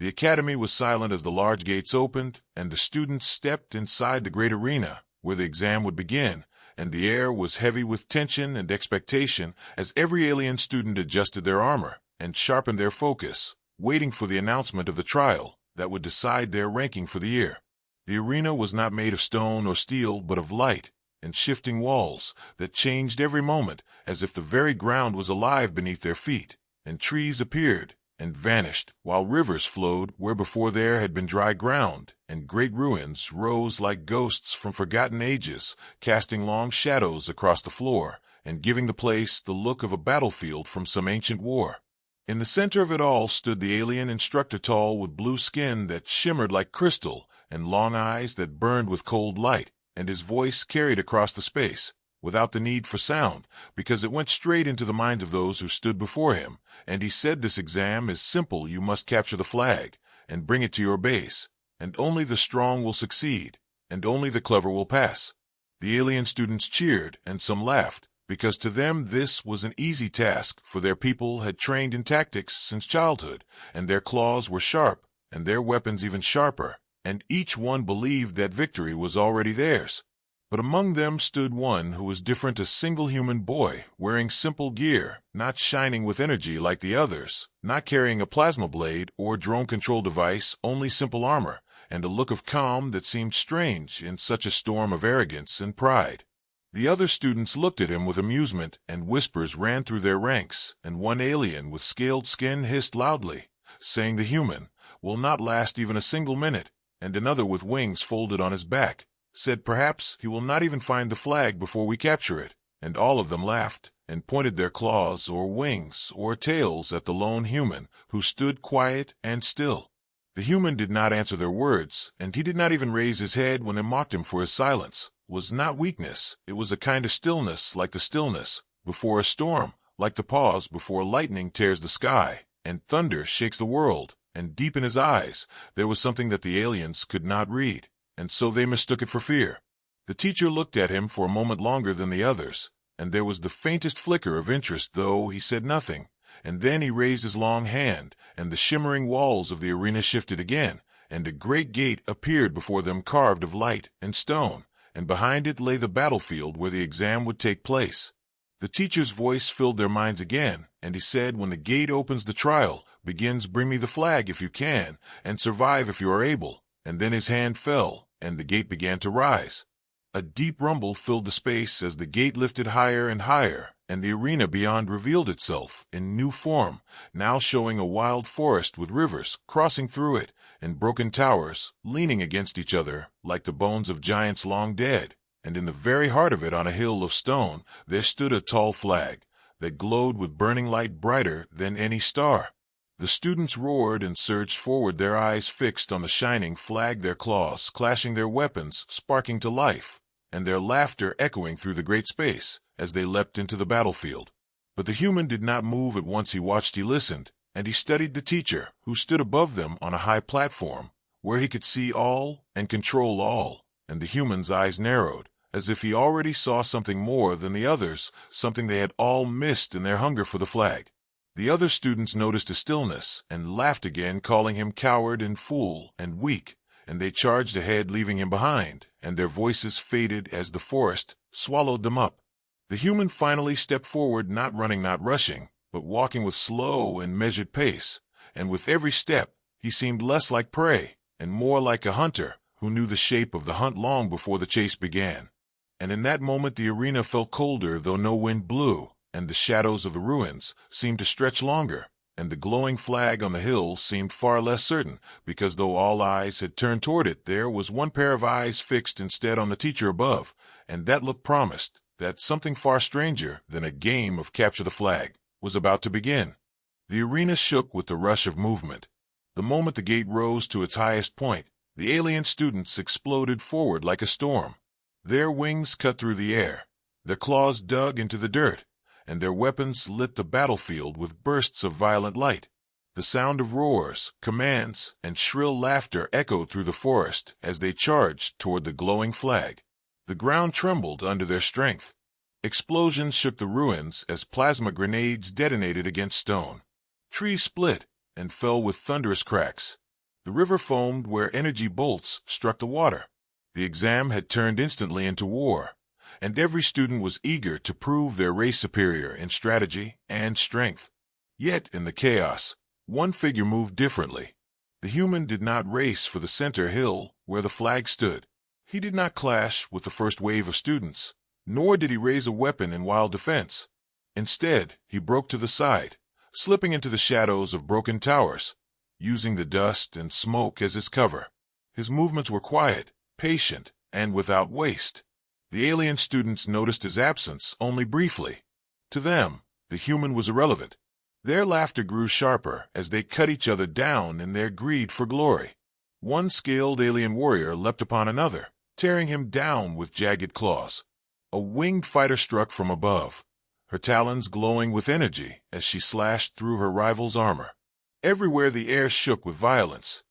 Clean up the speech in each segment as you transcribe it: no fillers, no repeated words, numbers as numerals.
The academy was silent as the large gates opened, and the students stepped inside the great arena, where the exam would begin, and the air was heavy with tension and expectation as every alien student adjusted their armor and sharpened their focus, waiting for the announcement of the trial that would decide their ranking for the year. The arena was not made of stone or steel, but of light and shifting walls that changed every moment as if the very ground was alive beneath their feet, and trees appeared and vanished, while rivers flowed where before there had been dry ground, and great ruins rose like ghosts from forgotten ages, casting long shadows across the floor, and giving the place the look of a battlefield from some ancient war. In the center of it all stood the alien instructor, tall with blue skin that shimmered like crystal, and long eyes that burned with cold light, and his voice carried across the space, without the need for sound, because it went straight into the minds of those who stood before him, and he said, "This exam is simple. You must capture the flag, and bring it to your base, and only the strong will succeed, and only the clever will pass." The alien students cheered, and some laughed, because to them this was an easy task, for their people had trained in tactics since childhood, and their claws were sharp, and their weapons even sharper, and each one believed that victory was already theirs. But among them stood one who was different, a single human boy, wearing simple gear, not shining with energy like the others, not carrying a plasma blade or drone control device, only simple armor, and a look of calm that seemed strange in such a storm of arrogance and pride. The other students looked at him with amusement, and whispers ran through their ranks, and one alien with scaled skin hissed loudly, saying, "The human will not last even a single minute," and another with wings folded on his back said, "Perhaps he will not even find the flag before we capture it," and all of them laughed and pointed their claws or wings or tails at the lone human, who stood quiet and still. The human did not answer their words, and he did not even raise his head when they mocked him for his silence. It was not weakness, it was a kind of stillness, like the stillness before a storm, like the pause before lightning tears the sky, and thunder shakes the world, and deep in his eyes there was something that the aliens could not read, and so they mistook it for fear. The teacher looked at him for a moment longer than the others, and there was the faintest flicker of interest, though he said nothing, and then he raised his long hand, and the shimmering walls of the arena shifted again, and a great gate appeared before them, carved of light and stone, and behind it lay the battlefield where the exam would take place. The teacher's voice filled their minds again, and he said, "When the gate opens, the trial begins. Bring me the flag if you can, and survive if you are able." And then his hand fell, and the gate began to rise. A deep rumble filled the space as the gate lifted higher and higher, and the arena beyond revealed itself in new form, now showing a wild forest with rivers crossing through it, and broken towers leaning against each other like the bones of giants long dead. And in the very heart of it, on a hill of stone, there stood a tall flag that glowed with burning light, brighter than any star. The students roared and surged forward, their eyes fixed on the shining flag, their claws clashing, their weapons sparking to life, and their laughter echoing through the great space as they leapt into the battlefield. But the human did not move at once. He watched, he listened, and he studied the teacher, who stood above them on a high platform, where he could see all and control all, and the human's eyes narrowed, as if he already saw something more than the others, something they had all missed in their hunger for the flag. The other students noticed a stillness and laughed again, calling him coward and fool and weak, and they charged ahead, leaving him behind, and their voices faded as the forest swallowed them up. The human finally stepped forward, not running, not rushing, but walking with slow and measured pace, and with every step he seemed less like prey and more like a hunter who knew the shape of the hunt long before the chase began. And in that moment the arena felt colder, though no wind blew, and the shadows of the ruins seemed to stretch longer, and the glowing flag on the hill seemed far less certain, because though all eyes had turned toward it, there was one pair of eyes fixed instead on the teacher above, and that look promised that something far stranger than a game of capture the flag was about to begin. The arena shook with the rush of movement. The moment the gate rose to its highest point, the alien students exploded forward like a storm. Their wings cut through the air, their claws dug into the dirt, and their weapons lit the battlefield with bursts of violent light. The sound of roars, commands, and shrill laughter echoed through the forest as they charged toward the glowing flag. The ground trembled under their strength. Explosions shook the ruins as plasma grenades detonated against stone. Trees split and fell with thunderous cracks, The river foamed where energy bolts struck the water. The exam had turned instantly into war, and every student was eager to prove their race superior in strategy and strength. Yet, in the chaos, one figure moved differently. The human did not race for the center hill where the flag stood. He did not clash with the first wave of students, nor did he raise a weapon in wild defense. Instead, he broke to the side, slipping into the shadows of broken towers, using the dust and smoke as his cover. His movements were quiet, patient, and without waste. The alien students noticed his absence only briefly. To them, the human was irrelevant. Their laughter grew sharper as they cut each other down in their greed for glory. One scaled alien warrior leapt upon another, tearing him down with jagged claws. A winged fighter struck from above, her talons glowing with energy as she slashed through her rival's armor. Everywhere the air shook with violence.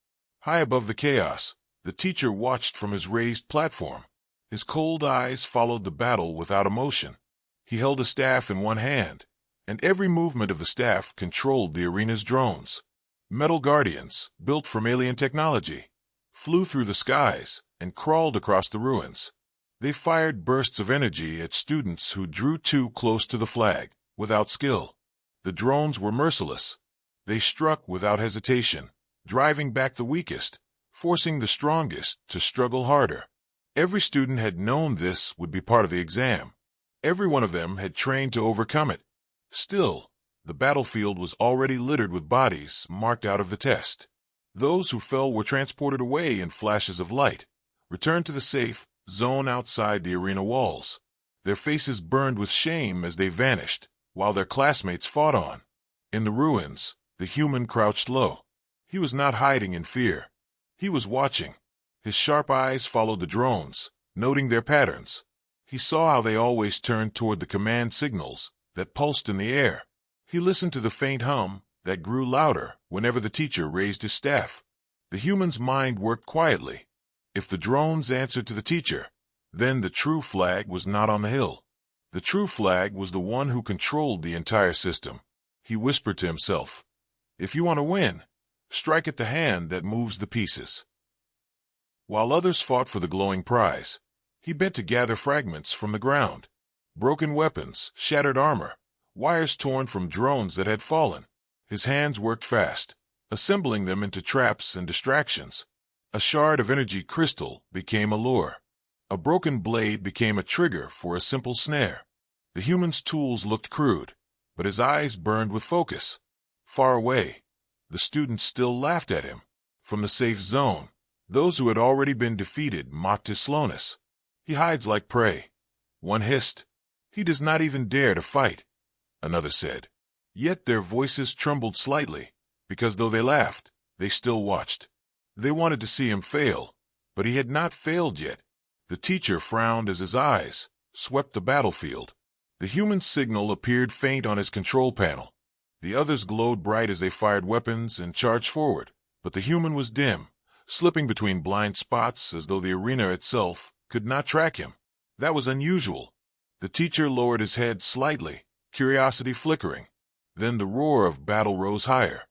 High above the chaos, the teacher watched from his raised platform. His cold eyes followed the battle without emotion. He held a staff in one hand, and every movement of the staff controlled the arena's drones. Metal guardians, built from alien technology, flew through the skies and crawled across the ruins. They fired bursts of energy at students who drew too close to the flag, without skill. The drones were merciless. They struck without hesitation, driving back the weakest, forcing the strongest to struggle harder. Every student had known this would be part of the exam. Every one of them had trained to overcome it. Still, the battlefield was already littered with bodies marked out of the test. Those who fell were transported away in flashes of light, returned to the safe zone outside the arena walls. Their faces burned with shame as they vanished, while their classmates fought on. In the ruins, the human crouched low. He was not hiding in fear. He was watching. His sharp eyes followed the drones, noting their patterns. He saw how they always turned toward the command signals that pulsed in the air. He listened to the faint hum that grew louder whenever the teacher raised his staff. The human's mind worked quietly. If the drones answered to the teacher, then the true flag was not on the hill. The true flag was the one who controlled the entire system. He whispered to himself, "If you want to win, strike at the hand that moves the pieces." While others fought for the glowing prize, he bent to gather fragments from the ground. Broken weapons, shattered armor, wires torn from drones that had fallen. His hands worked fast, assembling them into traps and distractions. A shard of energy crystal became a lure. A broken blade became a trigger for a simple snare. The human's tools looked crude, but his eyes burned with focus. Far away, the students still laughed at him. From the safe zone, those who had already been defeated mocked his slowness. "He hides like prey," one hissed. "He does not even dare to fight," another said. Yet their voices trembled slightly, because though they laughed, they still watched. They wanted to see him fail, but he had not failed yet. The teacher frowned as his eyes swept the battlefield. The human signal appeared faint on his control panel. The others glowed bright as they fired weapons and charged forward, but the human was dim, slipping between blind spots as though the arena itself could not track him. That was unusual. The teacher lowered his head slightly, curiosity flickering. Then the roar of battle rose higher.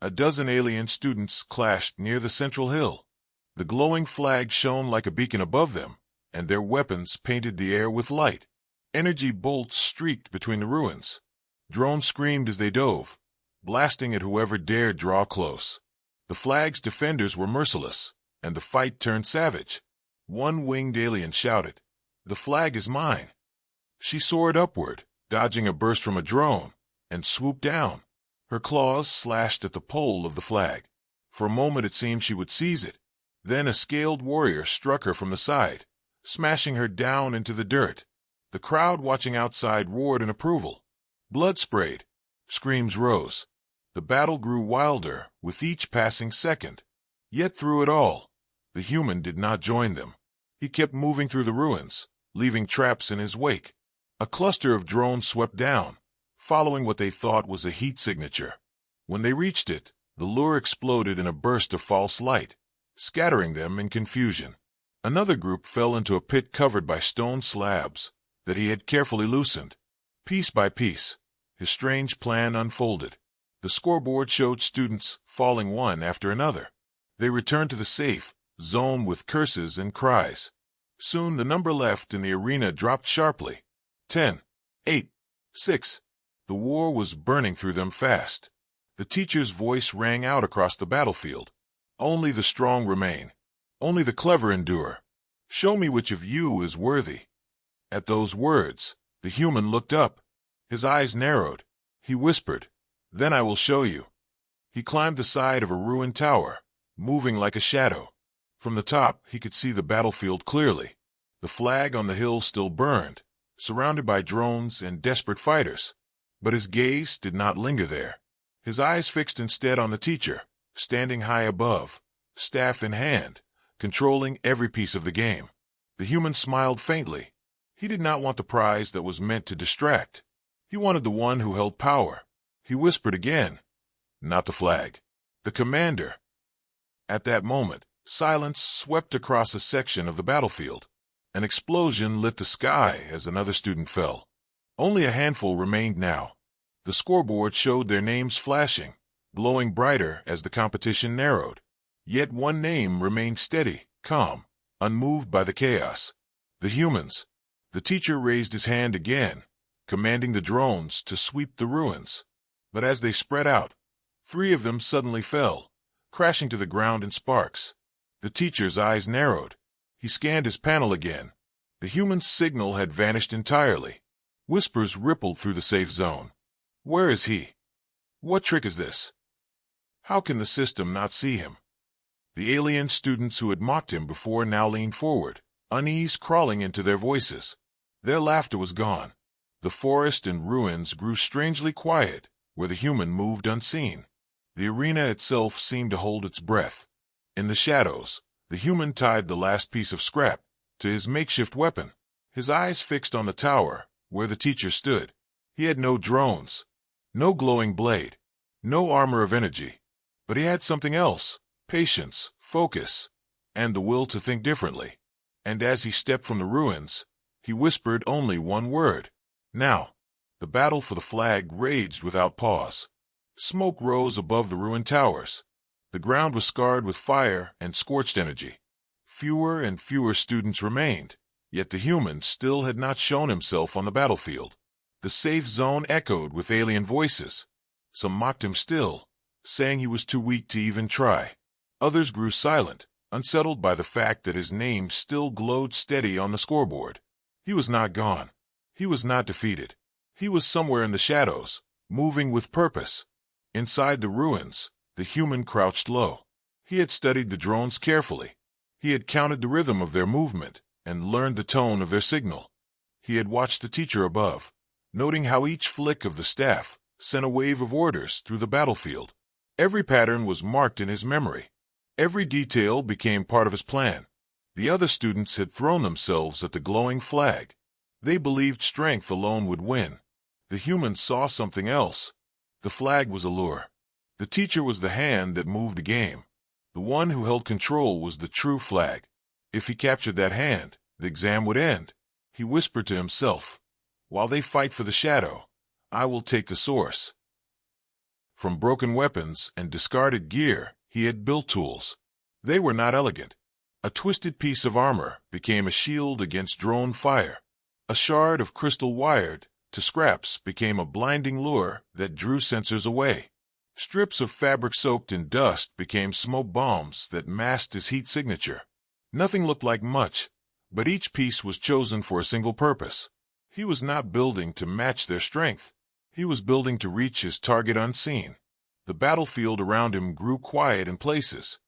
A dozen alien students clashed near the central hill. The glowing flag shone like a beacon above them, and their weapons painted the air with light. Energy bolts streaked between the ruins. Drones screamed as they dove, blasting at whoever dared draw close. The flag's defenders were merciless, and the fight turned savage. One winged alien shouted, "The flag is mine." She soared upward, dodging a burst from a drone, and swooped down. Her claws slashed at the pole of the flag. For a moment it seemed she would seize it. Then a scaled warrior struck her from the side, smashing her down into the dirt. The crowd watching outside roared in approval. Blood sprayed. Screams rose. The battle grew wilder with each passing second. Yet through it all, the human did not join them. He kept moving through the ruins, leaving traps in his wake. A cluster of drones swept down, following what they thought was a heat signature. When they reached it, the lure exploded in a burst of false light, scattering them in confusion. Another group fell into a pit covered by stone slabs that he had carefully loosened. Piece by piece, his strange plan unfolded. The scoreboard showed students falling one after another. They returned to the safe zone with curses and cries. Soon the number left in the arena dropped sharply. 10, 8, 6. The war was burning through them fast. The teacher's voice rang out across the battlefield. Only the strong remain. Only the clever endure. Show me which of you is worthy. At those words, the human looked up. His eyes narrowed. He whispered, "Then I will show you." He climbed the side of a ruined tower, moving like a shadow. From the top, he could see the battlefield clearly. The flag on the hill still burned, surrounded by drones and desperate fighters. But his gaze did not linger there. His eyes fixed instead on the teacher, standing high above, staff in hand, controlling every piece of the game. The human smiled faintly. He did not want the prize that was meant to distract. He wanted the one who held power. He whispered again, "Not the flag. The commander." At that moment, silence swept across a section of the battlefield. An explosion lit the sky as another student fell. Only a handful remained now. The scoreboard showed their names flashing, glowing brighter as the competition narrowed. Yet one name remained steady, calm, unmoved by the chaos. The humans. The teacher raised his hand again, commanding the drones to sweep the ruins. But as they spread out, 3 of them suddenly fell, crashing to the ground in sparks. The teacher's eyes narrowed. He scanned his panel again. The human's signal had vanished entirely. Whispers rippled through the safe zone. Where is he? What trick is this? How can the system not see him? The alien students who had mocked him before now leaned forward, unease crawling into their voices. Their laughter was gone. The forest and ruins grew strangely quiet, where the human moved unseen. The arena itself seemed to hold its breath. In the shadows, the human tied the last piece of scrap to his makeshift weapon, his eyes fixed on the tower where the teacher stood. He had no drones, no glowing blade, no armor of energy, but he had something else: patience, focus, and the will to think differently. And as he stepped from the ruins, he whispered only one word: "Now." The battle for the flag raged without pause. Smoke rose above the ruined towers. The ground was scarred with fire and scorched energy. Fewer and fewer students remained, yet the human still had not shown himself on the battlefield. The safe zone echoed with alien voices. Some mocked him still, saying he was too weak to even try. Others grew silent, unsettled by the fact that his name still glowed steady on the scoreboard. He was not gone. He was not defeated. He was somewhere in the shadows, moving with purpose. Inside the ruins, the human crouched low. He had studied the drones carefully. He had counted the rhythm of their movement and learned the tone of their signal. He had watched the teacher above, noting how each flick of the staff sent a wave of orders through the battlefield. Every pattern was marked in his memory. Every detail became part of his plan. The other students had thrown themselves at the glowing flag. They believed strength alone would win. The humans saw something else. The flag was a lure. The teacher was the hand that moved the game. The one who held control was the true flag. If he captured that hand, the exam would end. He whispered to himself, "While they fight for the shadow, I will take the source." From broken weapons and discarded gear, he had built tools. They were not elegant. A twisted piece of armor became a shield against drone fire. A shard of crystal wired to scraps became a blinding lure that drew sensors away. Strips of fabric soaked in dust became smoke bombs that masked his heat signature. Nothing looked like much, but each piece was chosen for a single purpose. He was not building to match their strength. He was building to reach his target unseen. The battlefield around him grew quiet in places.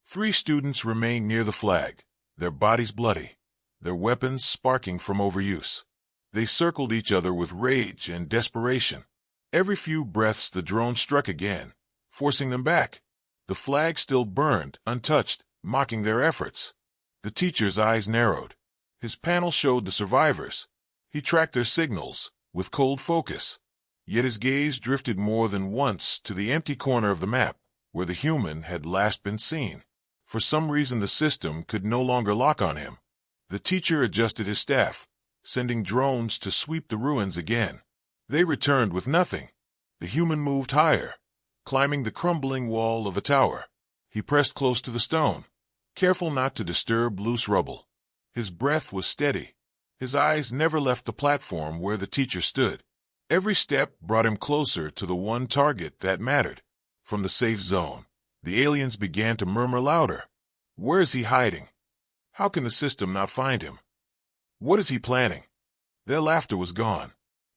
3 students remained near the flag, their bodies bloody, their weapons sparking from overuse. They circled each other with rage and desperation. Every few breaths the drone struck again, forcing them back. The flag still burned, untouched, mocking their efforts. The teacher's eyes narrowed. His panel showed the survivors. He tracked their signals with cold focus. Yet his gaze drifted more than once to the empty corner of the map where the human had last been seen. For some reason the system could no longer lock on him. The teacher adjusted his staff, sending drones to sweep the ruins again. They returned with nothing. The human moved higher, climbing the crumbling wall of a tower. He pressed close to the stone, careful not to disturb loose rubble. His breath was steady. His eyes never left the platform where the teacher stood. Every step brought him closer to the one target that mattered. From the safe zone, the aliens began to murmur louder. Where is he hiding? How can the system not find him? What is he planning? Their laughter was gone.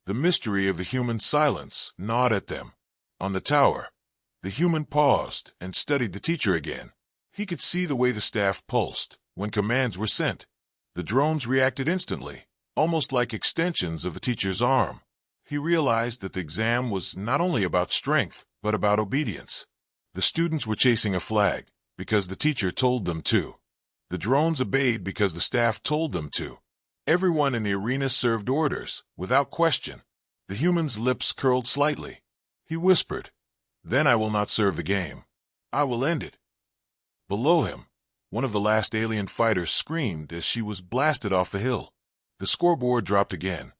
The mystery of the human silence gnawed at them. On the tower, the human paused and studied the teacher again. He could see the way the staff pulsed when commands were sent. The drones reacted instantly, almost like extensions of the teacher's arm. He realized that the exam was not only about strength, but about obedience. The students were chasing a flag because the teacher told them to. The drones obeyed because the staff told them to. Everyone in the arena served orders, without question. The human's lips curled slightly. He whispered, "Then I will not serve the game. I will end it." Below him, one of the last alien fighters screamed as she was blasted off the hill. The scoreboard dropped again.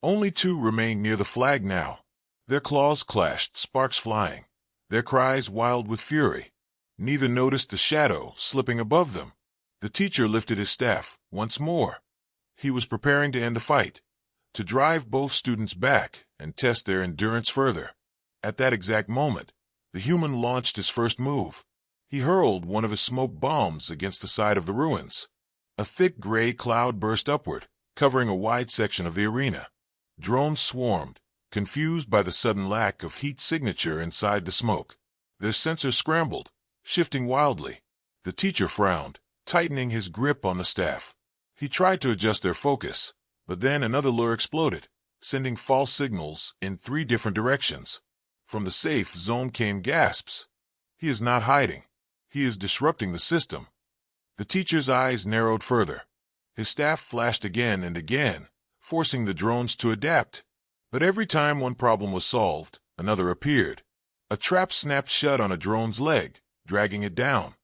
Only 2 remained near the flag now. Their claws clashed, sparks flying, their cries wild with fury. Neither noticed the shadow slipping above them. The teacher lifted his staff once more. He was preparing to end the fight, to drive both students back and test their endurance further. At that exact moment, the human launched his first move. He hurled one of his smoke bombs against the side of the ruins. A thick gray cloud burst upward, covering a wide section of the arena. Drones swarmed, confused by the sudden lack of heat signature inside the smoke. Their sensors scrambled, shifting wildly. The teacher frowned, tightening his grip on the staff. He tried to adjust their focus, but then another lure exploded, sending false signals in 3 different directions. From the safe zone came gasps. He is not hiding. He is disrupting the system. The teacher's eyes narrowed further. His staff flashed again and again, forcing the drones to adapt. But every time one problem was solved, another appeared. A trap snapped shut on a drone's leg, dragging it down.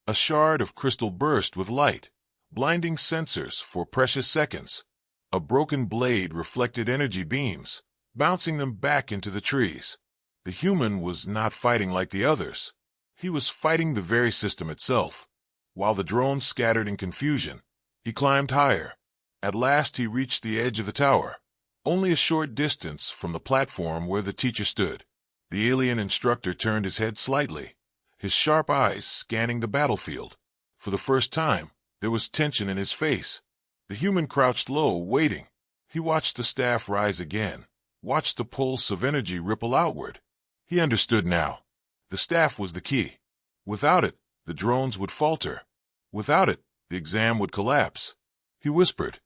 A shard of crystal burst with light, blinding sensors for precious seconds. A broken blade reflected energy beams, bouncing them back into the trees. The human was not fighting like the others. He was fighting the very system itself. While the drones scattered in confusion, he climbed higher. At last he reached the edge of the tower, only a short distance from the platform where the teacher stood. The alien instructor turned his head slightly, his sharp eyes scanning the battlefield. For the first time, there was tension in his face. The human crouched low, waiting. He watched the staff rise again, watched the pulse of energy ripple outward. He understood now. The staff was the key. Without it, the drones would falter. Without it, the exam would collapse. He whispered,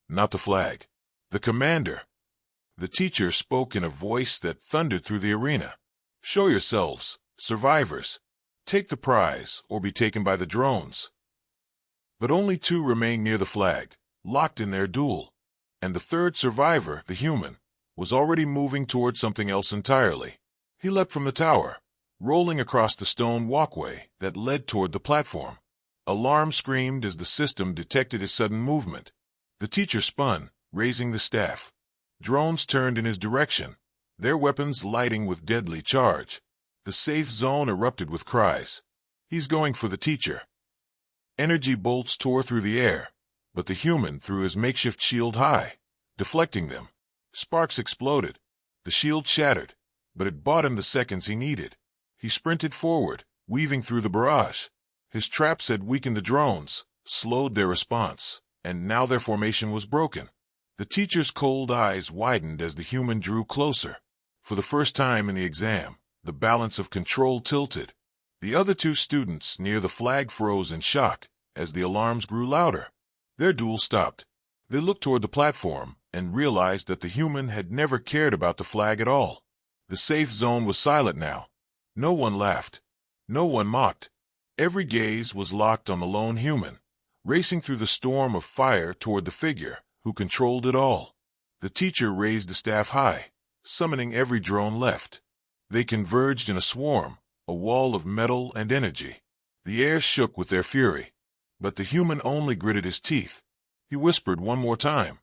"Not the flag. The commander." The teacher spoke in a voice that thundered through the arena. "Show yourselves, survivors. Take the prize or be taken by the drones." But only 2 remained near the flag, locked in their duel. And the third survivor, the human, was already moving toward something else entirely. He leapt from the tower, rolling across the stone walkway that led toward the platform. Alarm screamed as the system detected his sudden movement. The teacher spun, raising the staff. Drones turned in his direction, their weapons lighting with deadly charge. The safe zone erupted with cries. "He's going for the teacher." Energy bolts tore through the air, but the human threw his makeshift shield high, deflecting them. Sparks exploded. The shield shattered, but it bought him the seconds he needed. He sprinted forward, weaving through the barrage. His traps had weakened the drones, slowed their response, and now their formation was broken. The teacher's cold eyes widened as the human drew closer. For the first time in the exam, the balance of control tilted. The other 2 students near the flag froze in shock as the alarms grew louder. Their duel stopped. They looked toward the platform and realized that the human had never cared about the flag at all. The safe zone was silent now. No one laughed. No one mocked. Every gaze was locked on the lone human, racing through the storm of fire toward the figure who controlled it all. The teacher raised the staff high, summoning every drone left. They converged in a swarm, a wall of metal and energy. The air shook with their fury, but the human only gritted his teeth. He whispered one more time.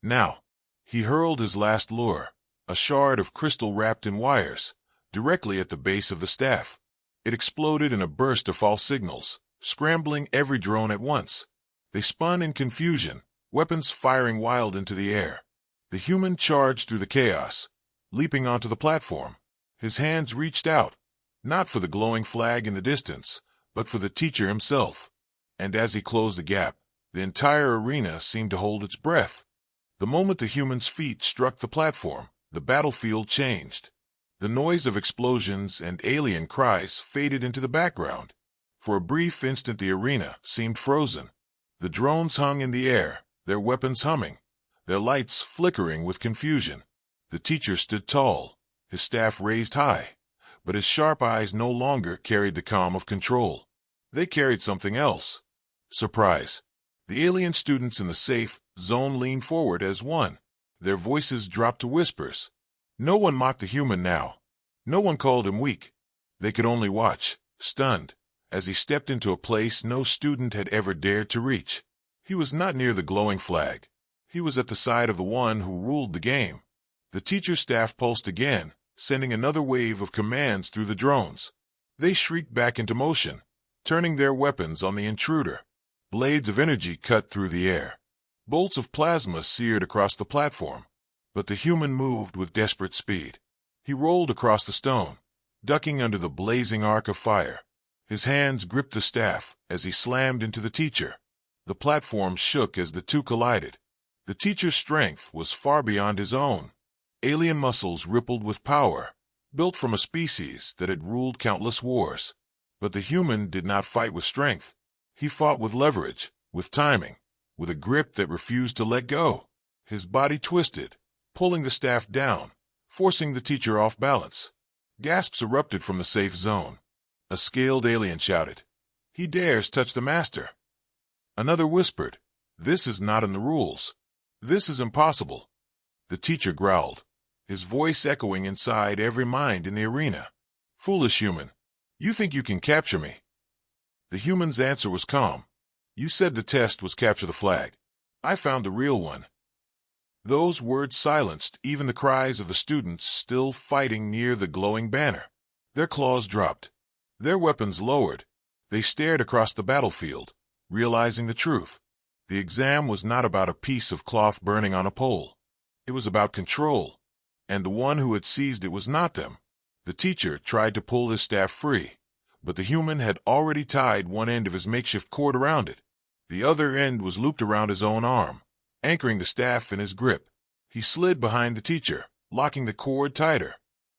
"Now." He hurled his last lure, a shard of crystal wrapped in wires, directly at the base of the staff. It exploded in a burst of false signals, scrambling every drone at once. They spun in confusion, weapons firing wild into the air. The human charged through the chaos, leaping onto the platform. His hands reached out, not for the glowing flag in the distance, but for the teacher himself. And as he closed the gap, the entire arena seemed to hold its breath. The moment the human's feet struck the platform, the battlefield changed. The noise of explosions and alien cries faded into the background. For a brief instant the arena seemed frozen. The drones hung in the air, their weapons humming, their lights flickering with confusion. The teacher stood tall, his staff raised high, but his sharp eyes no longer carried the calm of control. They carried something else. Surprise. The alien students in the safe zone leaned forward as one. Their voices dropped to whispers. No one mocked the human now. No one called him weak. They could only watch, stunned, as he stepped into a place no student had ever dared to reach. He was not near the glowing flag. He was at the side of the one who ruled the game. The teacher's staff pulsed again, sending another wave of commands through the drones. They shrieked back into motion, turning their weapons on the intruder. Blades of energy cut through the air. Bolts of plasma seared across the platform. But the human moved with desperate speed. He rolled across the stone, ducking under the blazing arc of fire. His hands gripped the staff as he slammed into the teacher. The platform shook as the two collided. The teacher's strength was far beyond his own. Alien muscles rippled with power, built from a species that had ruled countless wars. But the human did not fight with strength. He fought with leverage, with timing, with a grip that refused to let go. His body twisted, pulling the staff down, forcing the teacher off balance. Gasps erupted from the safe zone. A scaled alien shouted, "He dares touch the master." Another whispered, "This is not in the rules. This is impossible." The teacher growled, his voice echoing inside every mind in the arena. "Foolish human, you think you can capture me?" The human's answer was calm. "You said the test was capture the flag. I found the real one." Those words silenced even the cries of the students still fighting near the glowing banner. Their claws dropped. Their weapons lowered. They stared across the battlefield, realizing the truth. The exam was not about a piece of cloth burning on a pole. It was about control. And the one who had seized it was not them. The teacher tried to pull his staff free, but the human had already tied one end of his makeshift cord around it. The other end was looped around his own arm, anchoring the staff in his grip. He slid behind the teacher, locking the cord tighter.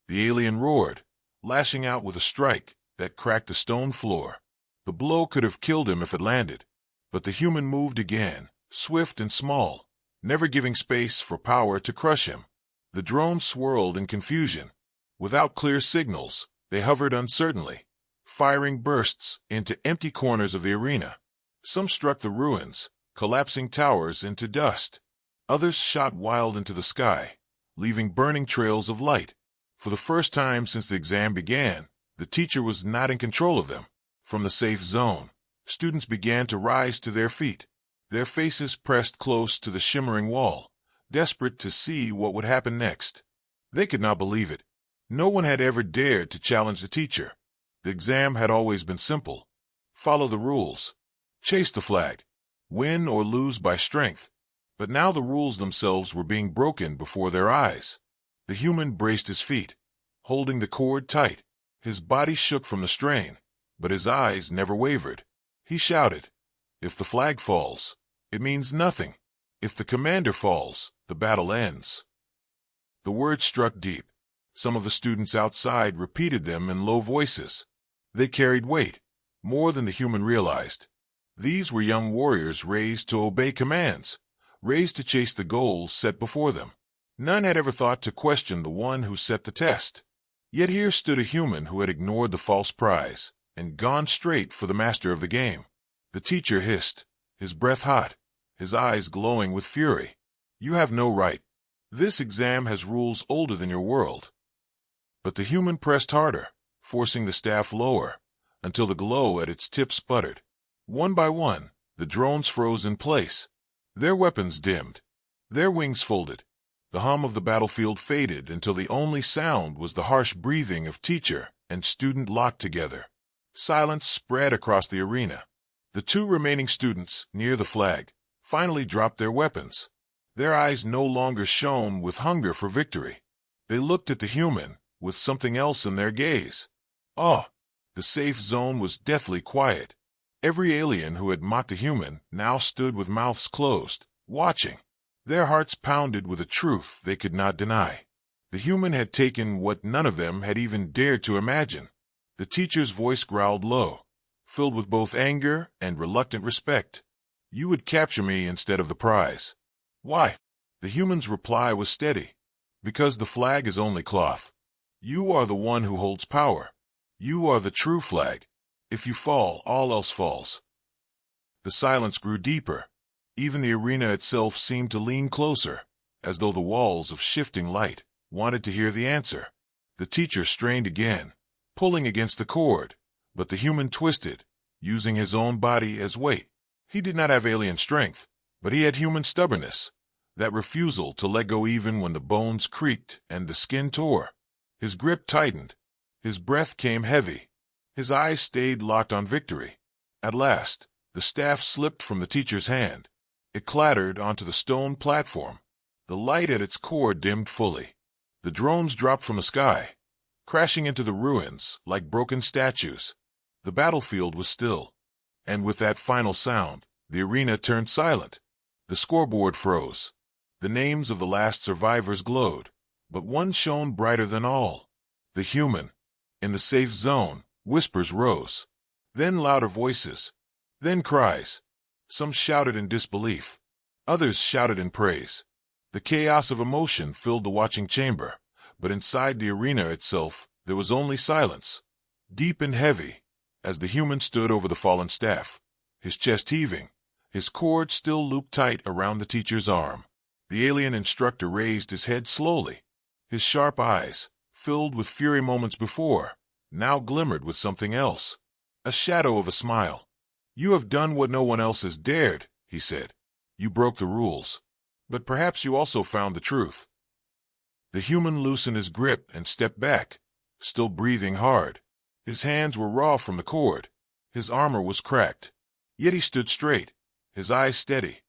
The alien roared, lashing out with a strike that cracked the stone floor. The blow could have killed him if it landed. But the human moved again, swift and small, never giving space for power to crush him. The drones swirled in confusion. Without clear signals, they hovered uncertainly, firing bursts into empty corners of the arena. Some struck the ruins, collapsing towers into dust. Others shot wild into the sky, leaving burning trails of light. For the first time since the exam began, the teacher was not in control of them. From the safe zone, students began to rise to their feet, their faces pressed close to the shimmering wall, desperate to see what would happen next. They could not believe it. No one had ever dared to challenge the teacher. The exam had always been simple. Follow the rules. Chase the flag. Win or lose by strength. But now the rules themselves were being broken before their eyes. The human braced his feet, holding the cord tight. His body shook from the strain, but his eyes never wavered. He shouted, "If the flag falls, it means nothing. If the commander falls, the battle ends." The words struck deep. Some of the students outside repeated them in low voices. They carried weight, more than the human realized. These were young warriors raised to obey commands, raised to chase the goals set before them. None had ever thought to question the one who set the test. Yet here stood a human who had ignored the false prize and gone straight for the master of the game. The teacher hissed, his breath hot, his eyes glowing with fury. "You have no right. This exam has rules older than your world." But the human pressed harder, forcing the staff lower, until the glow at its tip sputtered. One by one, the drones froze in place. Their weapons dimmed. Their wings folded. The hum of the battlefield faded until the only sound was the harsh breathing of teacher and student locked together. Silence spread across the arena. The two remaining students, near the flag, finally dropped their weapons. Their eyes no longer shone with hunger for victory. They looked at the human, with something else in their gaze. Oh! The safe zone was deathly quiet. Every alien who had mocked the human now stood with mouths closed, watching. Their hearts pounded with a truth they could not deny. The human had taken what none of them had even dared to imagine. The teacher's voice growled low, filled with both anger and reluctant respect. You would capture me instead of the prize. Why? The human's reply was steady. Because the flag is only cloth. You are the one who holds power. You are the true flag. If you fall, all else falls. The silence grew deeper. Even the arena itself seemed to lean closer, as though the walls of shifting light wanted to hear the answer. The teacher strained again, pulling against the cord, but the human twisted, using his own body as weight. He did not have alien strength, but he had human stubbornness, that refusal to let go even when the bones creaked and the skin tore. His grip tightened. His breath came heavy. His eyes stayed locked on victory. At last, the staff slipped from the teacher's hand. It clattered onto the stone platform. The light at its core dimmed fully. The drones dropped from the sky, crashing into the ruins like broken statues. The battlefield was still, and with that final sound, the arena turned silent. The scoreboard froze. The names of the last survivors glowed, but one shone brighter than all. The human. In the safe zone, whispers rose. Then louder voices. Then cries. Some shouted in disbelief. Others shouted in praise. The chaos of emotion filled the watching chamber, but inside the arena itself, there was only silence, deep and heavy, as the human stood over the fallen staff, his chest heaving, his cord still looped tight around the teacher's arm. The alien instructor raised his head slowly. His sharp eyes, filled with fury moments before, now glimmered with something else, a shadow of a smile. You have done what no one else has dared, he said. You broke the rules. But perhaps you also found the truth. The human loosened his grip and stepped back, still breathing hard. His hands were raw from the cord. His armor was cracked. Yet he stood straight, his eyes steady.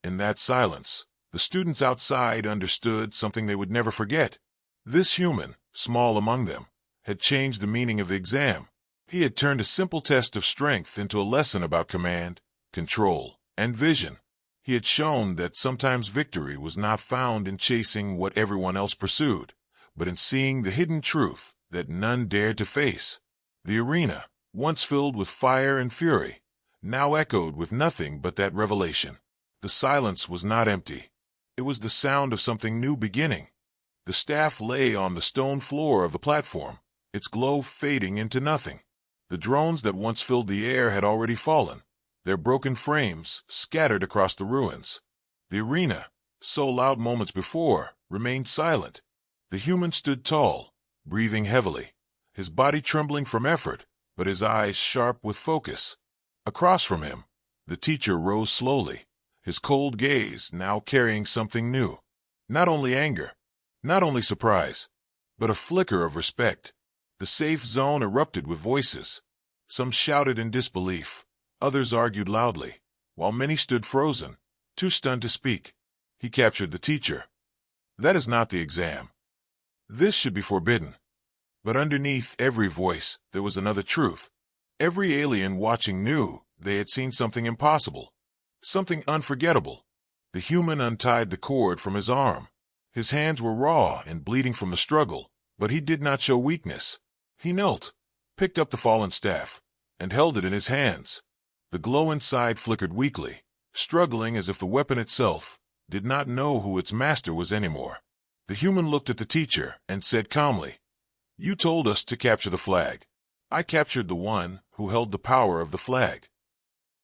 In that silence, the students outside understood something they would never forget. This human, small among them, had changed the meaning of the exam. He had turned a simple test of strength into a lesson about command, control, and vision. He had shown that sometimes victory was not found in chasing what everyone else pursued, but in seeing the hidden truth that none dared to face. The arena, once filled with fire and fury, now echoed with nothing but that revelation. The silence was not empty. It was the sound of something new beginning. The staff lay on the stone floor of the platform, its glow fading into nothing. The drones that once filled the air had already fallen, their broken frames scattered across the ruins. The arena, so loud moments before, remained silent. The human stood tall, breathing heavily, his body trembling from effort, but his eyes sharp with focus. Across from him, the teacher rose slowly, his cold gaze now carrying something new. Not only anger, not only surprise, but a flicker of respect. The safe zone erupted with voices. Some shouted in disbelief, others argued loudly, while many stood frozen, too stunned to speak. He captured the teacher. That is not the exam. This should be forbidden. But underneath every voice, there was another truth. Every alien watching knew they had seen something impossible, something unforgettable. The human untied the cord from his arm. His hands were raw and bleeding from the struggle, but he did not show weakness. He knelt, picked up the fallen staff, and held it in his hands. The glow inside flickered weakly, struggling as if the weapon itself did not know who its master was anymore. The human looked at the teacher and said calmly, "You told us to capture the flag. I captured the one who held the power of the flag."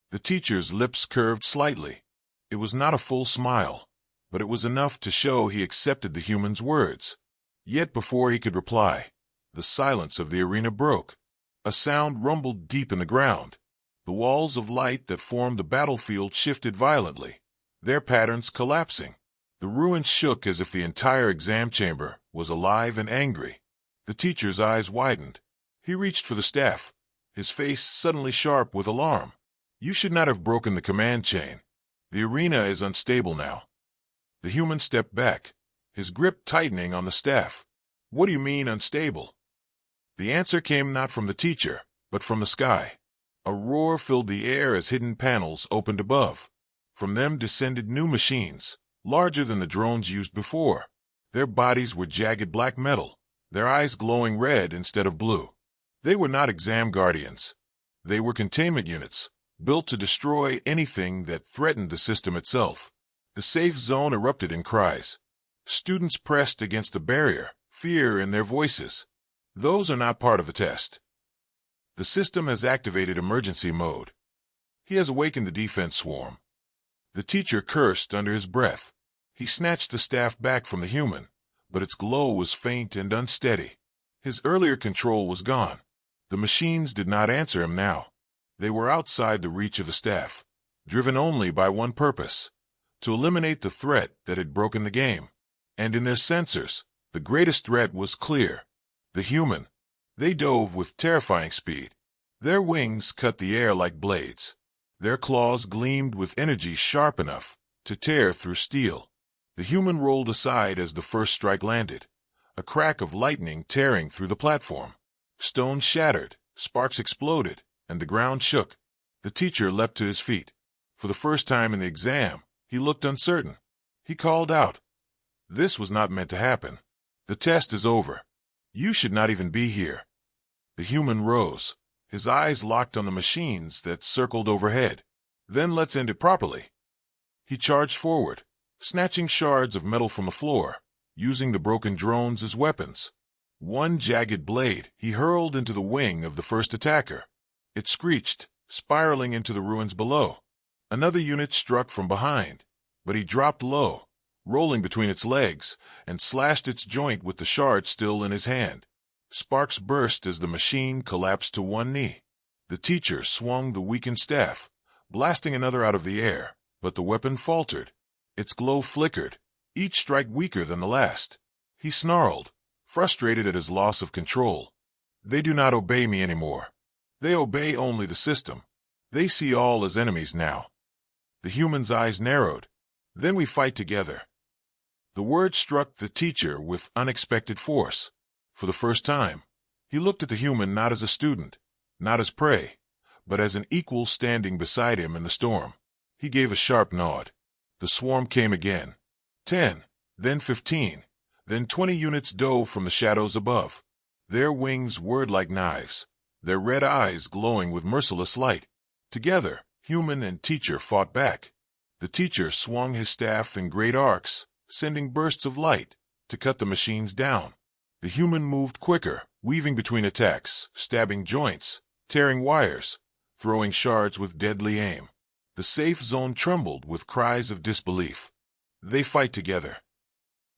The teacher's lips curved slightly. It was not a full smile, but it was enough to show he accepted the human's words. Yet before he could reply, the silence of the arena broke. A sound rumbled deep in the ground. The walls of light that formed the battlefield shifted violently, their patterns collapsing. The ruins shook as if the entire exam chamber was alive and angry. The teacher's eyes widened. He reached for the staff, his face suddenly sharp with alarm. You should not have broken the command chain. The arena is unstable now. The human stepped back, his grip tightening on the staff. What do you mean unstable? The answer came not from the teacher, but from the sky. A roar filled the air as hidden panels opened above. From them descended new machines, larger than the drones used before. Their bodies were jagged black metal, their eyes glowing red instead of blue. They were not exam guardians. They were containment units, built to destroy anything that threatened the system itself. The safe zone erupted in cries. Students pressed against the barrier, fear in their voices. Those are not part of the test. The system has activated emergency mode. He has awakened the defense swarm. The teacher cursed under his breath. He snatched the staff back from the human, but its glow was faint and unsteady. His earlier control was gone. The machines did not answer him now. They were outside the reach of the staff, driven only by one purpose: to eliminate the threat that had broken the game. And in their sensors, the greatest threat was clear: the human. They dove with terrifying speed. Their wings cut the air like blades. Their claws gleamed with energy sharp enough to tear through steel. The human rolled aside as the first strike landed, a crack of lightning tearing through the platform. Stones shattered, sparks exploded, and the ground shook. The teacher leapt to his feet. For the first time in the exam, he looked uncertain. He called out, "This was not meant to happen. The test is over. You should not even be here." The human rose, his eyes locked on the machines that circled overhead. "Then let's end it properly." He charged forward, snatching shards of metal from the floor, using the broken drones as weapons. One jagged blade he hurled into the wing of the first attacker. It screeched, spiraling into the ruins below. Another unit struck from behind, but he dropped low, rolling between its legs, and slashed its joint with the shard still in his hand. Sparks burst as the machine collapsed to one knee. The teacher swung the weakened staff, blasting another out of the air, but the weapon faltered. Its glow flickered, each strike weaker than the last. He snarled, frustrated at his loss of control. "They do not obey me anymore. They obey only the system. They see all as enemies now." The human's eyes narrowed. "Then we fight together." The word struck the teacher with unexpected force. For the first time, he looked at the human not as a student, not as prey, but as an equal standing beside him in the storm. He gave a sharp nod. The swarm came again. 10, then 15, then 20 units dove from the shadows above. Their wings whirred like knives, their red eyes glowing with merciless light. Together, human and teacher fought back. The teacher swung his staff in great arcs, sending bursts of light to cut the machines down. The human moved quicker, weaving between attacks, stabbing joints, tearing wires, throwing shards with deadly aim. The safe zone trembled with cries of disbelief. They fight together.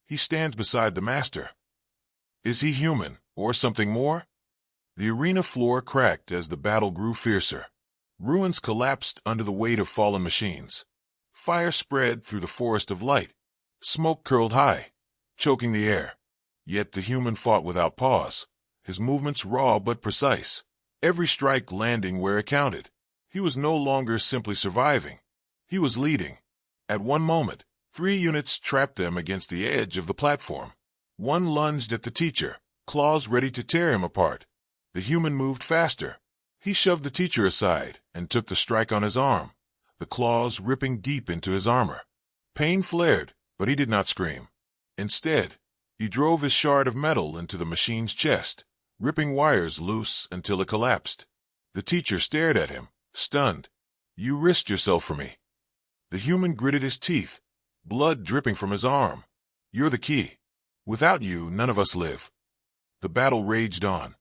He stands beside the master. Is he human, or something more? The arena floor cracked as the battle grew fiercer. Ruins collapsed under the weight of fallen machines. Fire spread through the forest of light. Smoke curled high, choking the air. Yet the human fought without pause, his movements raw but precise, every strike landing where it counted. He was no longer simply surviving. He was leading. At one moment, 3 units trapped them against the edge of the platform. One lunged at the teacher, claws ready to tear him apart. The human moved faster. He shoved the teacher aside and took the strike on his arm, the claws ripping deep into his armor. Pain flared, but he did not scream. Instead, he drove his shard of metal into the machine's chest, ripping wires loose until it collapsed. The teacher stared at him, stunned. "You risked yourself for me." The human gritted his teeth, blood dripping from his arm. "You're the key. Without you, none of us live." The battle raged on.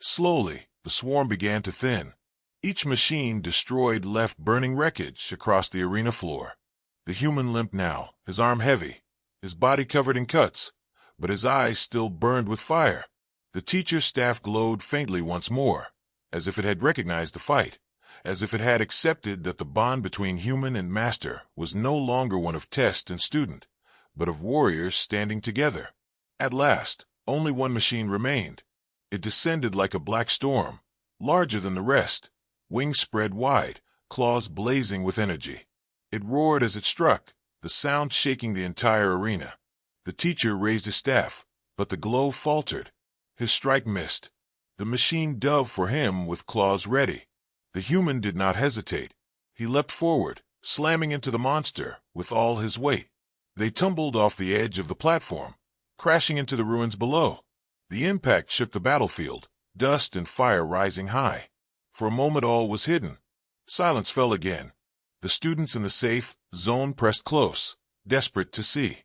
Slowly, the swarm began to thin. Each machine destroyed left burning wreckage across the arena floor. The human limped now, his arm heavy, his body covered in cuts, but his eyes still burned with fire. The teacher's staff glowed faintly once more, as if it had recognized the fight, as if it had accepted that the bond between human and master was no longer one of test and student, but of warriors standing together. At last, only one machine remained. It descended like a black storm, larger than the rest, wings spread wide, claws blazing with energy. It roared as it struck, the sound shaking the entire arena. The teacher raised his staff, but the glow faltered. His strike missed. The machine dove for him with claws ready. The human did not hesitate. He leapt forward, slamming into the monster with all his weight. They tumbled off the edge of the platform, crashing into the ruins below. The impact shook the battlefield, dust and fire rising high. For a moment all was hidden. Silence fell again. The students in the safe zone pressed close, desperate to see.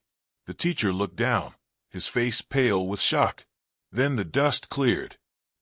The teacher looked down, his face pale with shock. Then the dust cleared.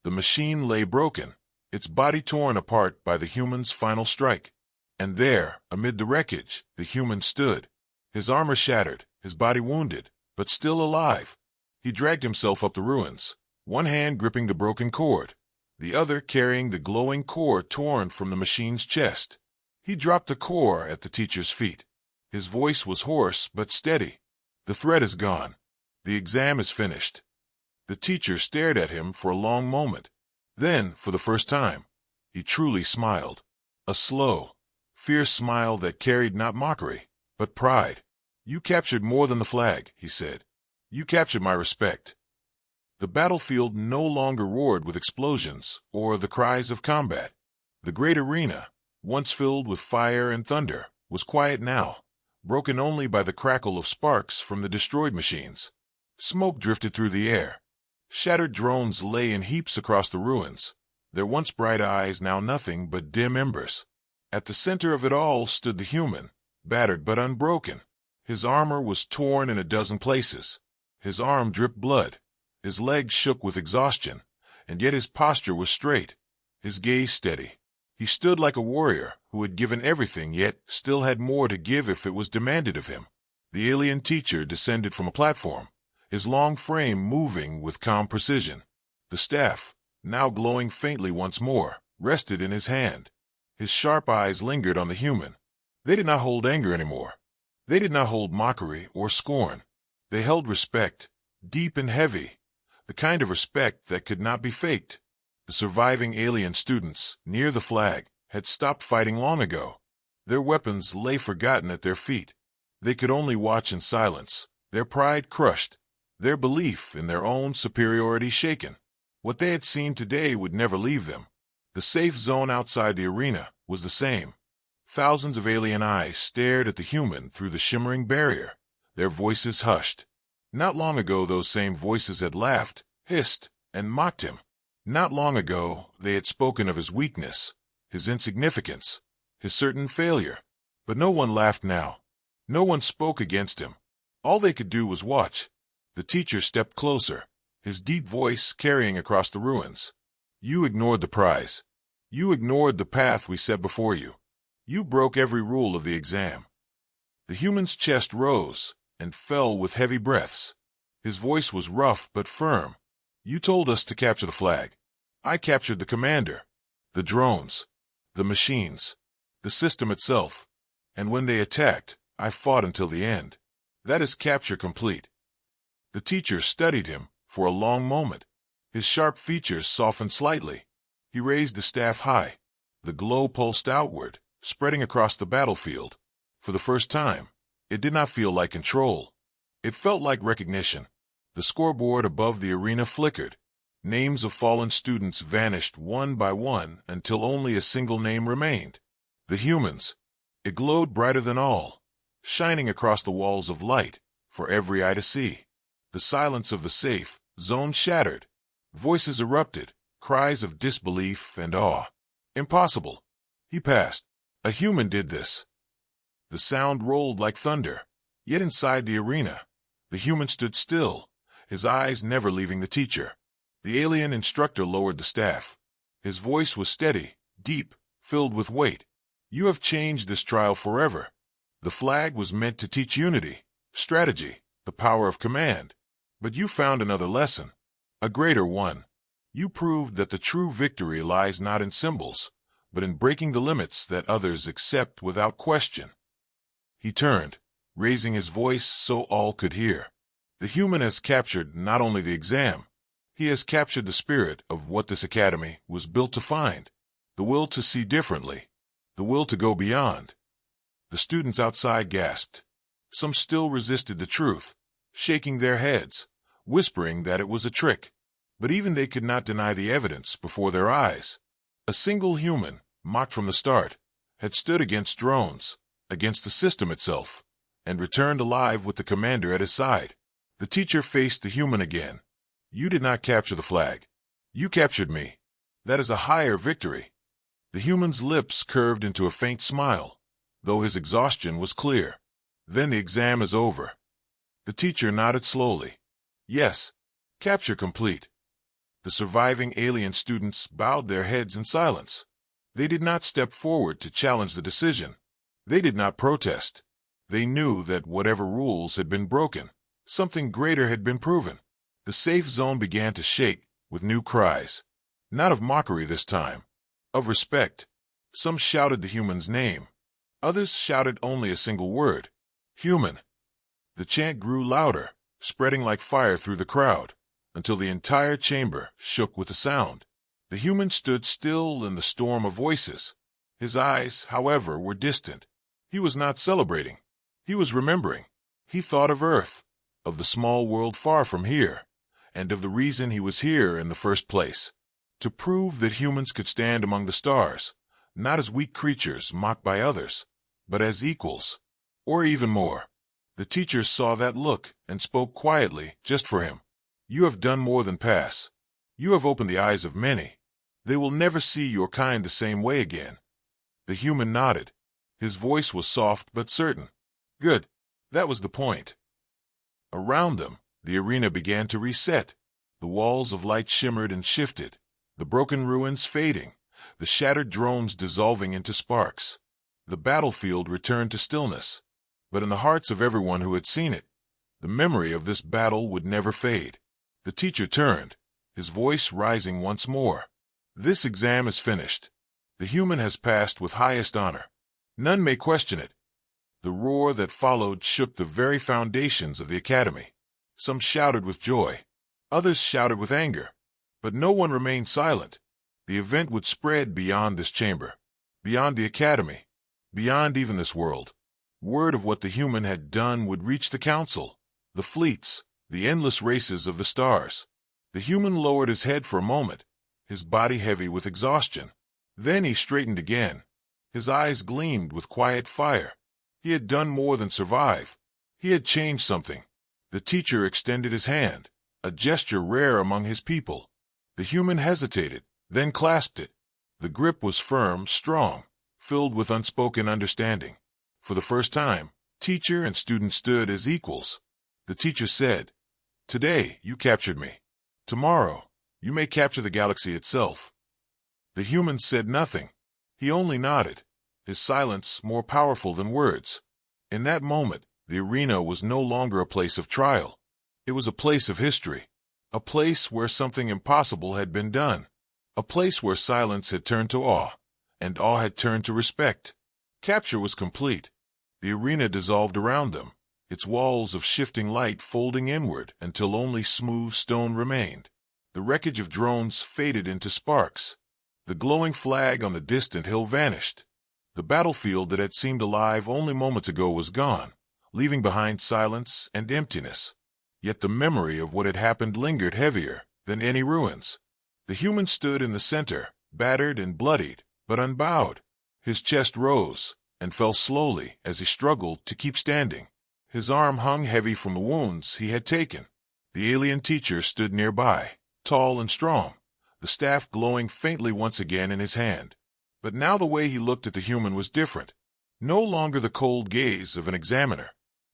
The machine lay broken, its body torn apart by the human's final strike. And there, amid the wreckage, the human stood. His armor shattered, his body wounded, but still alive. He dragged himself up the ruins, one hand gripping the broken cord, the other carrying the glowing core torn from the machine's chest. He dropped the core at the teacher's feet. His voice was hoarse but steady. The threat is gone. The exam is finished. The teacher stared at him for a long moment. Then, for the first time, he truly smiled. A slow, fierce smile that carried not mockery, but pride. "You captured more than the flag," he said. "You captured my respect." The battlefield no longer roared with explosions or the cries of combat. The great arena, once filled with fire and thunder, was quiet now, broken only by the crackle of sparks from the destroyed machines. Smoke drifted through the air. Shattered drones lay in heaps across the ruins, their once bright eyes now nothing but dim embers. At the center of it all stood the human, battered but unbroken. His armor was torn in a dozen places. His arm dripped blood. His legs shook with exhaustion, and yet his posture was straight, his gaze steady. He stood like a warrior who had given everything yet still had more to give if it was demanded of him. The alien teacher descended from a platform, his long frame moving with calm precision. The staff, now glowing faintly once more, rested in his hand. His sharp eyes lingered on the human. They did not hold anger anymore. They did not hold mockery or scorn. They held respect, deep and heavy, the kind of respect that could not be faked. The surviving alien students, near the flag, had stopped fighting long ago. Their weapons lay forgotten at their feet. They could only watch in silence, their pride crushed, their belief in their own superiority shaken. What they had seen today would never leave them. The safe zone outside the arena was the same. Thousands of alien eyes stared at the human through the shimmering barrier, their voices hushed. Not long ago those same voices had laughed, hissed, and mocked him. Not long ago they had spoken of his weakness, his insignificance, his certain failure. But no one laughed now. No one spoke against him. All they could do was watch. The teacher stepped closer, his deep voice carrying across the ruins. "You ignored the prize. You ignored the path we set before you. You broke every rule of the exam." The human's chest rose and fell with heavy breaths. His voice was rough but firm. "You told us to capture the flag. I captured the commander, the drones, the machines, the system itself. And when they attacked, I fought until the end. That is capture complete." The teacher studied him for a long moment. His sharp features softened slightly. He raised the staff high. The glow pulsed outward, spreading across the battlefield. For the first time, it did not feel like control. It felt like recognition. The scoreboard above the arena flickered. Names of fallen students vanished one by one until only a single name remained. The humans. It glowed brighter than all, shining across the walls of light for every eye to see. The silence of the safe zone shattered. Voices erupted, cries of disbelief and awe. "Impossible. He passed. A human did this." The sound rolled like thunder. Yet inside the arena, the human stood still, his eyes never leaving the teacher. The alien instructor lowered the staff. His voice was steady, deep, filled with weight. "You have changed this trial forever. The flag was meant to teach unity, strategy, the power of command. But you found another lesson, a greater one. You proved that the true victory lies not in symbols, but in breaking the limits that others accept without question." He turned, raising his voice so all could hear. "The human has captured not only the exam, He has captured the spirit of what this academy was built to find. The will to see differently. The will to go beyond. The students outside gasped. Some still resisted the truth, shaking their heads, whispering that it was a trick. But even they could not deny the evidence before their eyes. A single human, mocked from the start, had stood against drones, against the system itself, and returned alive with the commander at his side. The teacher faced the human again. You did not capture the flag. You captured me. That is a higher victory. The human's lips curved into a faint smile, though his exhaustion was clear. Then the exam is over. The teacher nodded slowly. Yes, capture complete. The surviving alien students bowed their heads in silence. They did not step forward to challenge the decision. They did not protest. They knew that whatever rules had been broken, something greater had been proven. The safe zone began to shake with new cries. Not of mockery this time, of respect. Some shouted the human's name. Others shouted only a single word. Human. The chant grew louder, spreading like fire through the crowd, until the entire chamber shook with the sound. The human stood still in the storm of voices. His eyes, however, were distant. He was not celebrating. He was remembering. He thought of Earth, of the small world far from here, and of the reason he was here in the first place. To prove that humans could stand among the stars, not as weak creatures mocked by others, but as equals, or even more. The teacher saw that look and spoke quietly just for him. You have done more than pass. You have opened the eyes of many. They will never see your kind the same way again. The human nodded. His voice was soft but certain. Good. That was the point. Around them, the arena began to reset. The walls of light shimmered and shifted, the broken ruins fading, the shattered drones dissolving into sparks. The battlefield returned to stillness. But in the hearts of everyone who had seen it, the memory of this battle would never fade. The teacher turned, his voice rising once more. This exam is finished. The human has passed with highest honor. None may question it. The roar that followed shook the very foundations of the academy. Some shouted with joy. Others shouted with anger. But no one remained silent. The event would spread beyond this chamber, beyond the academy, beyond even this world. Word of what the human had done would reach the council, the fleets, the endless races of the stars. The human lowered his head for a moment, his body heavy with exhaustion. Then he straightened again. His eyes gleamed with quiet fire. He had done more than survive. He had changed something. The teacher extended his hand, a gesture rare among his people. The human hesitated, then clasped it. The grip was firm, strong, filled with unspoken understanding. For the first time, teacher and student stood as equals. The teacher said, "Today, you captured me. Tomorrow, you may capture the galaxy itself." The human said nothing. He only nodded, his silence more powerful than words. In that moment, the arena was no longer a place of trial. It was a place of history, a place where something impossible had been done, a place where silence had turned to awe, and awe had turned to respect. Capture was complete. The arena dissolved around them, its walls of shifting light folding inward until only smooth stone remained. The wreckage of drones faded into sparks. The glowing flag on the distant hill vanished. The battlefield that had seemed alive only moments ago was gone, leaving behind silence and emptiness. Yet the memory of what had happened lingered heavier than any ruins. The human stood in the center, battered and bloodied, but unbowed. His chest rose and fell slowly as he struggled to keep standing. His arm hung heavy from the wounds he had taken. The alien teacher stood nearby, tall and strong, the staff glowing faintly once again in his hand. But now the way he looked at the human was different. No longer the cold gaze of an examiner.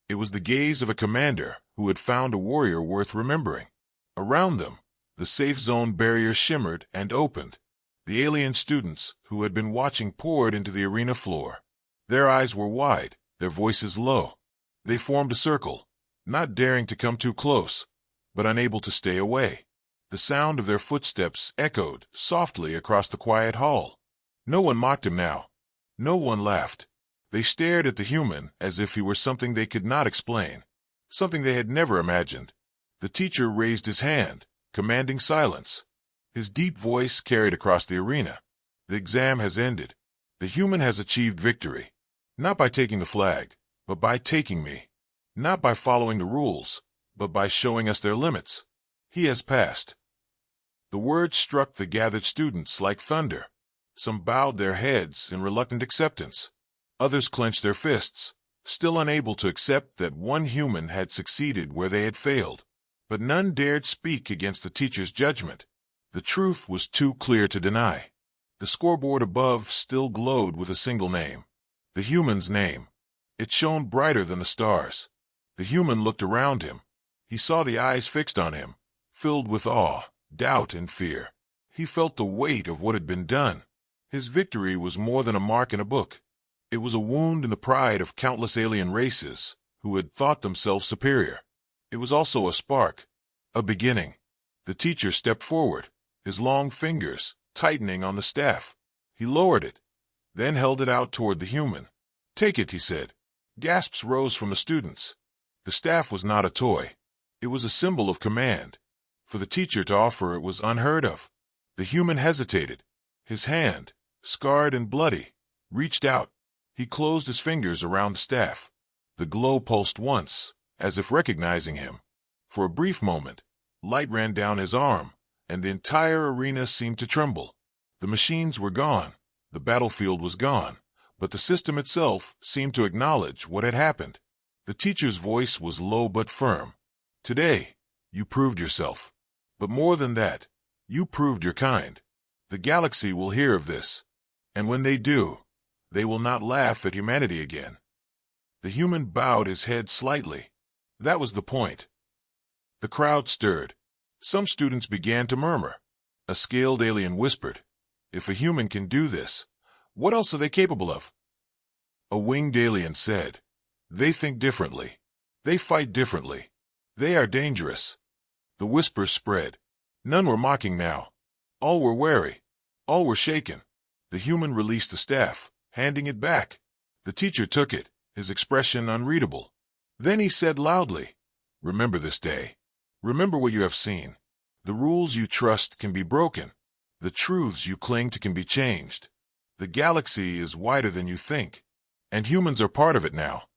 It was the gaze of a commander who had found a warrior worth remembering. Around them, the safe zone barrier shimmered and opened. The alien students who had been watching poured into the arena floor. Their eyes were wide, their voices low. They formed a circle, not daring to come too close, but unable to stay away. The sound of their footsteps echoed softly across the quiet hall. No one mocked him now. No one laughed. They stared at the human as if he were something they could not explain, something they had never imagined. The teacher raised his hand, commanding silence. His deep voice carried across the arena. The exam has ended. The human has achieved victory. Not by taking the flag, but by taking me. Not by following the rules, but by showing us their limits. He has passed. The words struck the gathered students like thunder. Some bowed their heads in reluctant acceptance. Others clenched their fists, still unable to accept that one human had succeeded where they had failed. But none dared speak against the teacher's judgment. The truth was too clear to deny. The scoreboard above still glowed with a single name. The human's name. It shone brighter than the stars. The human looked around him. He saw the eyes fixed on him, filled with awe, doubt, and fear. He felt the weight of what had been done. His victory was more than a mark in a book. It was a wound in the pride of countless alien races who had thought themselves superior. It was also a spark, a beginning. The teacher stepped forward, his long fingers tightening on the staff. He lowered it, then held it out toward the human. "Take it," he said. Gasps rose from the students. The staff was not a toy. It was a symbol of command. For the teacher to offer it was unheard of. The human hesitated. His hand, scarred and bloody, reached out. He closed his fingers around the staff. The glow pulsed once, as if recognizing him. For a brief moment, light ran down his arm, and the entire arena seemed to tremble. The machines were gone, the battlefield was gone, but the system itself seemed to acknowledge what had happened. The teacher's voice was low but firm. "Today, you proved yourself. But more than that, you proved your kind. The galaxy will hear of this, and when they do, they will not laugh at humanity again." The human bowed his head slightly. That was the point. The crowd stirred. Some students began to murmur. A scaled alien whispered, "If a human can do this, what else are they capable of?" A winged alien said, "They think differently. They fight differently. They are dangerous." The whispers spread. None were mocking now. All were wary. All were shaken. The human released the staff, handing it back. The teacher took it, his expression unreadable. Then he said loudly, "Remember this day. Remember what you have seen. The rules you trust can be broken. The truths you cling to can be changed. The galaxy is wider than you think, and humans are part of it now."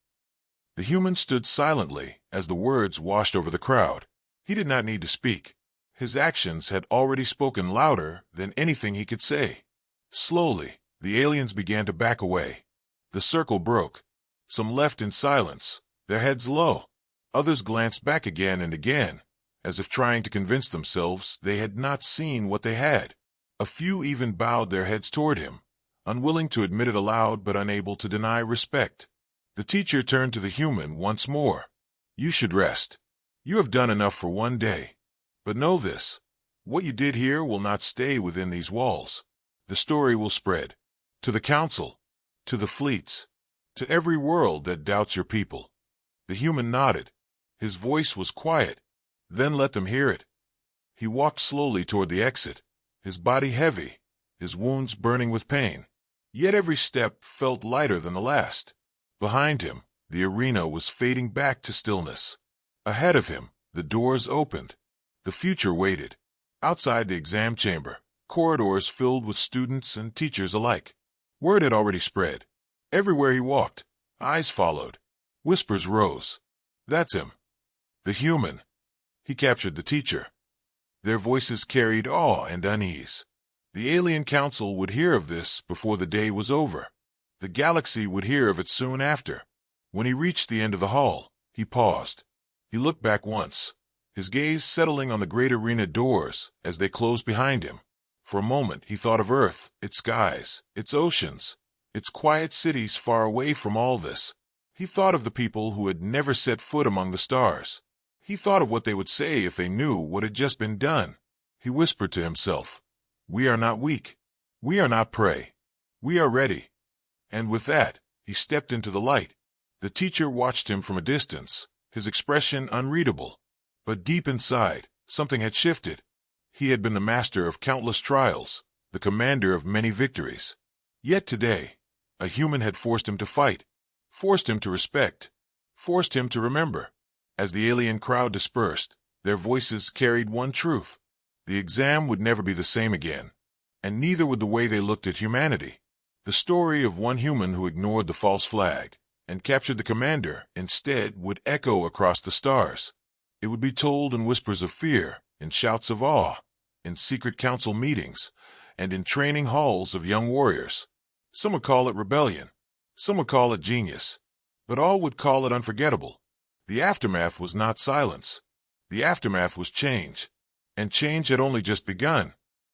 The human stood silently as the words washed over the crowd. He did not need to speak. His actions had already spoken louder than anything he could say. Slowly, the aliens began to back away. The circle broke. Some left in silence, their heads low. Others glanced back again and again, as if trying to convince themselves they had not seen what they had. A few even bowed their heads toward him, unwilling to admit it aloud but unable to deny respect. The teacher turned to the human once more. "You should rest. You have done enough for one day. But know this, what you did here will not stay within these walls. The story will spread. To the council, to the fleets, to every world that doubts your people." The human nodded. His voice was quiet. "Then let them hear it." He walked slowly toward the exit, his body heavy, his wounds burning with pain. Yet every step felt lighter than the last. Behind him, the arena was fading back to stillness. Ahead of him, the doors opened. The future waited. Outside the exam chamber, corridors filled with students and teachers alike. Word had already spread. Everywhere he walked, eyes followed. Whispers rose. "That's him. The human." He captured the teacher. Their voices carried awe and unease. The alien council would hear of this before the day was over. The galaxy would hear of it soon after. When he reached the end of the hall, he paused. He looked back once, his gaze settling on the great arena doors as they closed behind him. For a moment he thought of Earth, its skies, its oceans, its quiet cities far away from all this. He thought of the people who had never set foot among the stars. He thought of what they would say if they knew what had just been done. He whispered to himself, "We are not weak. We are not prey. We are ready." And with that, he stepped into the light. The teacher watched him from a distance, his expression unreadable. But deep inside, something had shifted. He had been the master of countless trials, the commander of many victories. Yet today, a human had forced him to fight, forced him to respect, forced him to remember. As the alien crowd dispersed, their voices carried one truth. The exam would never be the same again, and neither would the way they looked at humanity. The story of one human who ignored the false flag and captured the commander instead would echo across the stars. It would be told in whispers of fear, in shouts of awe, in secret council meetings, and in training halls of young warriors. Some would call it rebellion, some would call it genius, but all would call it unforgettable. The aftermath was not silence. The aftermath was change, and change had only just begun.